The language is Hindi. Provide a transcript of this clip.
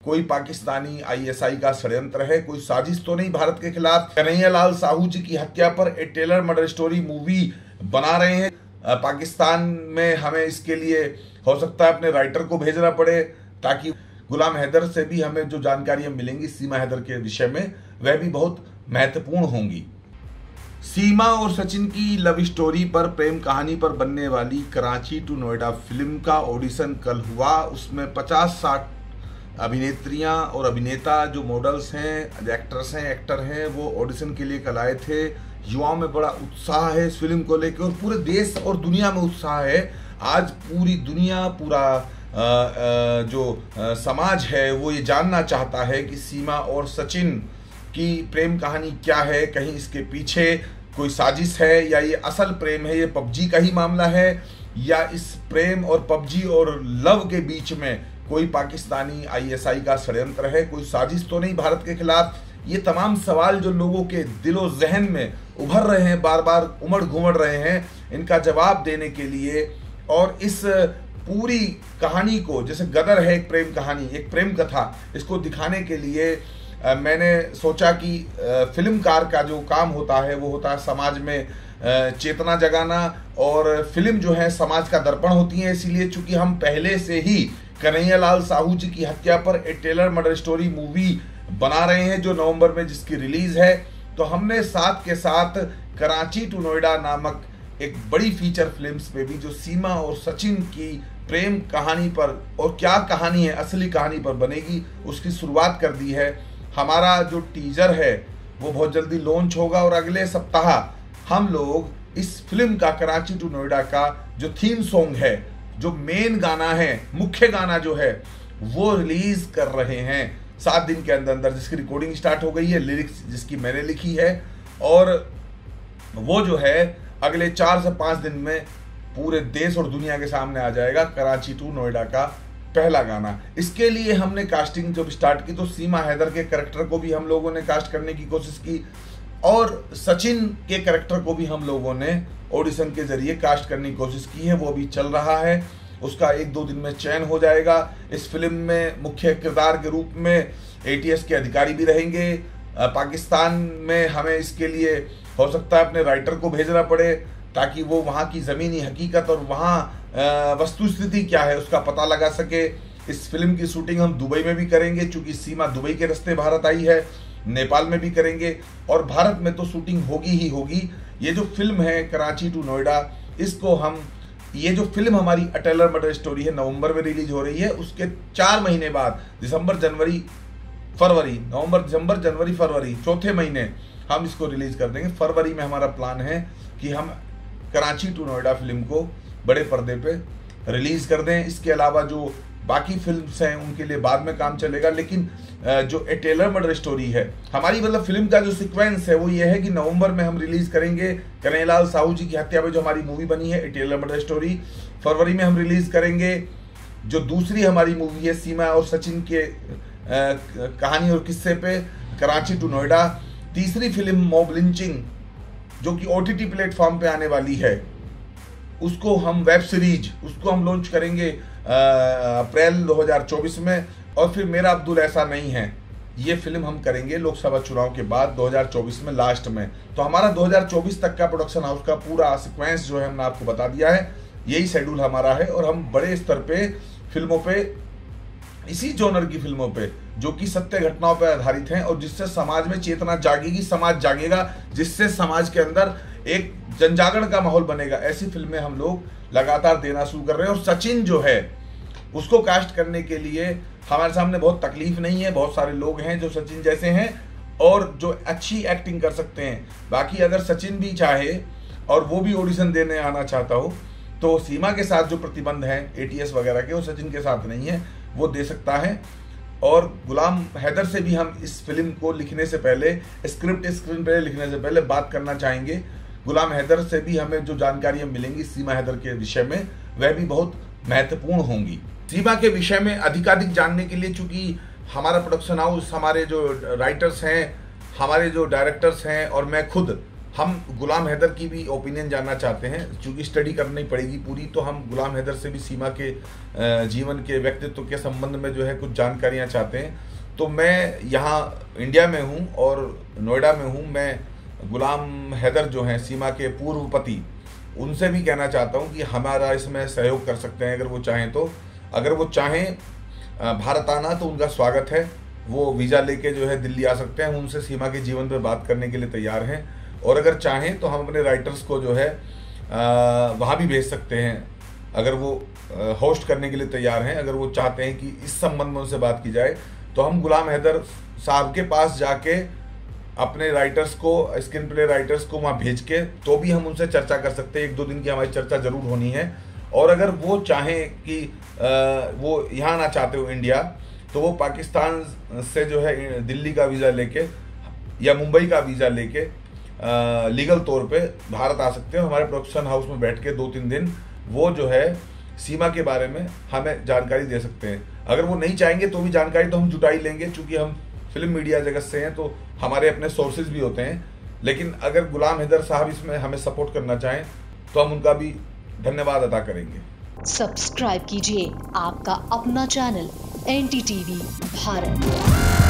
कोई पाकिस्तानी आईएसआई का षड्यंत्र है, कोई साजिश तो नहीं भारत के खिलाफ। कन्हैयालाल साहू जी की हत्या पर ए टेलर मर्डर स्टोरी मूवी बना रहे हैं। पाकिस्तान में हमें इसके लिए हो सकता है अपने राइटर को भेजना पड़े, ताकि गुलाम हैदर से भी हमें जो जानकारियां मिलेंगी सीमा हैदर के विषय में वह भी बहुत महत्वपूर्ण होंगी। सीमा और सचिन की लव स्टोरी पर, प्रेम कहानी पर बनने वाली कराची टू नोएडा फिल्म का ऑडिशन कल हुआ। उसमें 50-60 अभिनेत्रियां और अभिनेता जो मॉडल्स हैं, एक्ट्रेस हैं, एक्टर हैं, वो ऑडिशन के लिए कल आए थे। युवाओं में बड़ा उत्साह है इस फिल्म को लेकर और पूरे देश और दुनिया में उत्साह है। आज पूरी दुनिया, पूरा समाज है वो ये जानना चाहता है कि सीमा और सचिन की प्रेम कहानी क्या है। कहीं इसके पीछे कोई साजिश है या ये असल प्रेम है, ये पबजी का ही मामला है, या इस प्रेम और पबजी और लव के बीच में कोई पाकिस्तानी आईएसआई का षड्यंत्र है, कोई साजिश तो नहीं भारत के खिलाफ। ये तमाम सवाल जो लोगों के दिलो जहन में उभर रहे हैं, बार बार उमड़ घुमड़ रहे हैं, इनका जवाब देने के लिए और इस पूरी कहानी को, जैसे गदर है एक प्रेम कहानी, एक प्रेम कथा, इसको दिखाने के लिए मैंने सोचा कि फिल्मकार का जो काम होता है वो होता है समाज में चेतना जगाना, और फिल्म जो है समाज का दर्पण होती है। इसीलिए चूंकि हम पहले से ही कन्हैयालाल साहू जी की हत्या पर ए टेलर मर्डर स्टोरी मूवी बना रहे हैं जो नवंबर में जिसकी रिलीज है, तो हमने साथ के साथ कराची टू नोएडा नामक एक बड़ी फीचर फिल्म्स पे भी जो सीमा और सचिन की प्रेम कहानी पर, और क्या कहानी है असली कहानी पर बनेगी, उसकी शुरुआत कर दी है। हमारा जो टीजर है वो बहुत जल्दी लॉन्च होगा और अगले सप्ताह हम लोग इस फिल्म का, कराची टू नोएडा का जो थीम सॉन्ग है, जो मेन गाना है, मुख्य गाना जो है, वो रिलीज कर रहे हैं 7 दिन के अंदर अंदर, जिसकी रिकॉर्डिंग स्टार्ट हो गई है, लिरिक्स जिसकी मैंने लिखी है, और वो जो है अगले 4 से 5 दिन में पूरे देश और दुनिया के सामने आ जाएगा, कराची टू नोएडा का पहला गाना। इसके लिए हमने कास्टिंग जब स्टार्ट की तो सीमा हैदर के कैरेक्टर को भी हम लोगों ने कास्ट करने की कोशिश की, और सचिन के कैरेक्टर को भी हम लोगों ने ऑडिशन के जरिए कास्ट करने की कोशिश की है। वो अभी चल रहा है, उसका 1-2 दिन में चयन हो जाएगा। इस फिल्म में मुख्य किरदार के रूप में ATS के अधिकारी भी रहेंगे। पाकिस्तान में हमें इसके लिए हो सकता है अपने राइटर को भेजना पड़े, ताकि वो वहाँ की ज़मीनी हकीकत और वहाँ वस्तुस्थिति क्या है उसका पता लगा सके। इस फिल्म की शूटिंग हम दुबई में भी करेंगे, चूँकि सीमा दुबई के रास्ते भारत आई है, नेपाल में भी करेंगे, और भारत में तो शूटिंग होगी ही होगी। ये जो फिल्म है कराची टू नोएडा, इसको हम, ये जो फिल्म हमारी ए टेलर मर्डर स्टोरी है, नवंबर में रिलीज हो रही है। उसके 4 महीने बाद दिसंबर, जनवरी, फरवरी, नवंबर, दिसंबर, जनवरी, फरवरी, चौथे महीने हम इसको रिलीज कर देंगे। फरवरी में हमारा प्लान है कि हम कराची टू नोएडा फिल्म को बड़े पर्दे पे रिलीज कर दें। इसके अलावा जो बाकी फिल्म्स हैं उनके लिए बाद में काम चलेगा, लेकिन जो ए टेलर मर्डर स्टोरी है हमारी, मतलब फिल्म का जो सीक्वेंस है वो ये है कि नवंबर में हम रिलीज करेंगे कन्हैयालाल साहू जी की हत्या पे जो हमारी मूवी बनी है ए टेलर मर्डर स्टोरी। फरवरी में हम रिलीज करेंगे जो दूसरी हमारी मूवी है सीमा और सचिन के कहानी और किस्से पे, कराची टू नोएडा। तीसरी फिल्म मॉब लिंचिंग जो कि OTT प्लेटफॉर्म पे आने वाली है, उसको हम वेब सीरीज, उसको हम लॉन्च करेंगे अप्रैल 2024 में। और फिर मेरा अब्दुल ऐसा नहीं है, ये फिल्म हम करेंगे लोकसभा चुनाव के बाद 2024 में लास्ट में। तो हमारा 2024 तक का प्रोडक्शन हाउस का पूरा सीक्वेंस जो है हमने आपको बता दिया है, यही शेड्यूल हमारा है। और हम बड़े स्तर पे फिल्मों पे, इसी जॉनर की फिल्मों पे जो कि सत्य घटनाओं पर आधारित हैं और जिससे समाज में चेतना जागेगी, समाज जागेगा, जिससे समाज के अंदर एक जनजागरण का माहौल बनेगा, ऐसी फिल्में हम लोग लगातार देना शुरू कर रहे हैं। और सचिन जो है उसको कास्ट करने के लिए हमारे सामने बहुत तकलीफ नहीं है, बहुत सारे लोग हैं जो सचिन जैसे हैं और जो अच्छी एक्टिंग कर सकते हैं। बाकी अगर सचिन भी चाहे और वो भी ऑडिशन देने आना चाहता हो तो सीमा के साथ जो प्रतिबंध हैं ATS वगैरह के, वो सचिन के साथ नहीं है, वो दे सकता है। और गुलाम हैदर से भी हम इस फिल्म को लिखने से पहले, स्क्रिप्ट स्क्रीन प्ले लिखने से पहले बात करना चाहेंगे। गुलाम हैदर से भी हमें जो जानकारियां मिलेंगी सीमा हैदर के विषय में वह भी बहुत महत्वपूर्ण होंगी। सीमा के विषय में अधिकाधिक जानने के लिए, चूंकि हमारा प्रोडक्शन हाउस, हमारे जो राइटर्स हैं, हमारे जो डायरेक्टर्स हैं और मैं खुद, हम गुलाम हैदर की भी ओपिनियन जानना चाहते हैं, क्योंकि स्टडी करनी पड़ेगी पूरी, तो हम गुलाम हैदर से भी सीमा के जीवन के व्यक्तित्व के संबंध में जो है कुछ जानकारियां चाहते हैं। तो मैं यहाँ इंडिया में हूँ और नोएडा में हूँ। मैं गुलाम हैदर जो हैं सीमा के पूर्व पति, उनसे भी कहना चाहता हूँ कि हमारा इसमें सहयोग कर सकते हैं अगर वो चाहें तो। अगर वो चाहें भारत आना तो उनका स्वागत है, वो वीज़ा लेके जो है दिल्ली आ सकते हैं। हम उनसे सीमा के जीवन पर बात करने के लिए तैयार हैं, और अगर चाहें तो हम अपने राइटर्स को जो है वहाँ भी भेज सकते हैं, अगर वो होस्ट करने के लिए तैयार हैं। अगर वो चाहते हैं कि इस संबंध में उनसे बात की जाए, तो हम गुलाम हैदर साहब के पास जाके अपने राइटर्स को, स्क्रीन प्ले राइटर्स को वहाँ भेज के तो भी हम उनसे चर्चा कर सकते हैं। 1-2 दिन की हमारी चर्चा ज़रूर होनी है। और अगर वो चाहें कि वो यहाँ आना चाहते हो इंडिया, तो वो पाकिस्तान से जो है दिल्ली का वीज़ा लेके या मुंबई का वीज़ा लेके लीगल तौर पे भारत आ सकते हैं। हमारे प्रोडक्शन हाउस में बैठ के 2-3 दिन वो जो है सीमा के बारे में हमें जानकारी दे सकते हैं। अगर वो नहीं चाहेंगे तो भी जानकारी तो हम जुटा ही लेंगे, क्योंकि हम फिल्म मीडिया जगत से हैं तो हमारे अपने सोर्सेज भी होते हैं। लेकिन अगर गुलाम हैदर साहब इसमें हमें सपोर्ट करना चाहें तो हम उनका भी धन्यवाद अदा करेंगे। सब्सक्राइब कीजिए आपका अपना चैनल NDTV भारत।